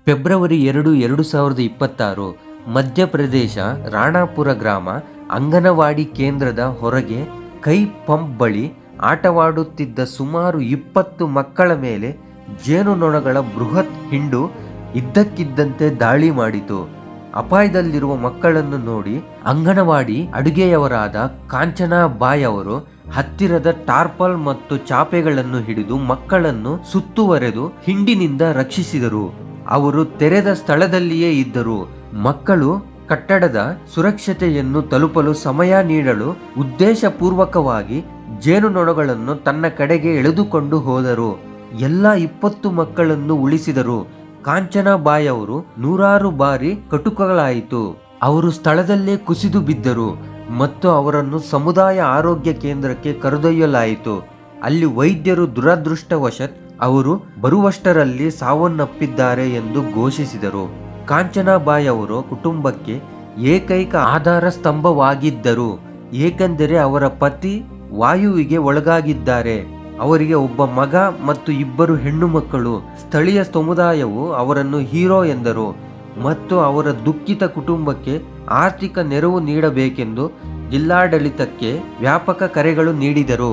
February 2, 2026 Madhya Pradesh ರಾಣಾಪುರ ಗ್ರಾಮ ಅಂಗನವಾಡಿ ಕೇಂದ್ರದ ಹೊರಗೆ ಕೈ ಪಂಪ್ ಬಳಿ ಆಟವಾಡುತ್ತಿದ್ದ ಸುಮಾರು 20 ಮಕ್ಕಳ ಮೇಲೆ ಜೇನುನೊಣಗಳ ಬೃಹತ್ ಹಿಂಡು ಇದ್ದಕ್ಕಿದ್ದಂತೆ ದಾಳಿ ಮಾಡಿತು. ಅಪಾಯದಲ್ಲಿರುವ ಮಕ್ಕಳನ್ನು ನೋಡಿ ಅಂಗನವಾಡಿ ಅಡುಗೆಯವರಾದ ಕಾಂಚನಾ ಬಾಯ್ ಅವರು ಹತ್ತಿರದ ಟಾರ್ಪಲ್ ಮತ್ತು ಚಾಪೆಗಳನ್ನು ಹಿಡಿದು ಮಕ್ಕಳನ್ನು ಸುತ್ತುವರೆದು ಹಿಂಡಿನಿಂದ ರಕ್ಷಿಸಿದರು. ಅವರು ತೆರೆದ ಸ್ಥಳದಲ್ಲಿಯೇ ಇದ್ದರು. ಮಕ್ಕಳು ಕಟ್ಟಡದ ಸುರಕ್ಷತೆಯನ್ನು ತಲುಪಲು ಸಮಯ ನೀಡಲು ಉದ್ದೇಶಪೂರ್ವಕವಾಗಿ ಜೇನುನೊಣಗಳನ್ನು ತನ್ನ ಕಡೆಗೆ ಎಳೆದುಕೊಂಡು ಹೋದರು. ಎಲ್ಲ 20 ಮಕ್ಕಳನ್ನು ಉಳಿಸಿದರು. ಕಾಂಚನಾ ಬಾಯ್ ಅವರು ನೂರಾರು ಬಾರಿ ಕಟುಕಗಳಾಯಿತು. ಅವರು ಸ್ಥಳದಲ್ಲೇ ಕುಸಿದು ಬಿದ್ದರು ಮತ್ತು ಅವರನ್ನು ಸಮುದಾಯ ಆರೋಗ್ಯ ಕೇಂದ್ರಕ್ಕೆ ಕರೆದೊಯ್ಯಲಾಯಿತು. ಅಲ್ಲಿ ವೈದ್ಯರು ದುರದೃಷ್ಟವಶಾತ್ ಅವರು ಬರುವಷ್ಟರಲ್ಲಿ ಸಾವನ್ನಪ್ಪಿದ್ದಾರೆ ಎಂದು ಘೋಷಿಸಿದರು. ಕಾಂಚನಾ ಬಾಯ್ ಅವರು ಕುಟುಂಬಕ್ಕೆ ಏಕೈಕ ಆಧಾರ ಸ್ತಂಭವಾಗಿದ್ದರು, ಏಕೆಂದರೆ ಅವರ ಪತಿ ವಾಯುವಿಗೆ ಒಳಗಾಗಿದ್ದಾರೆ. ಅವರಿಗೆ ಒಬ್ಬ ಮಗ ಮತ್ತು 2 ಹೆಣ್ಣು ಮಕ್ಕಳು. ಸ್ಥಳೀಯ ಸಮುದಾಯವು ಅವರನ್ನು ಹೀರೋ ಎಂದರು ಮತ್ತು ಅವರ ದುಃಖಿತ ಕುಟುಂಬಕ್ಕೆ ಆರ್ಥಿಕ ನೆರವು ನೀಡಬೇಕೆಂದು ಜಿಲ್ಲಾಡಳಿತಕ್ಕೆ ವ್ಯಾಪಕ ಕರೆಗಳು ನೀಡಿದರು.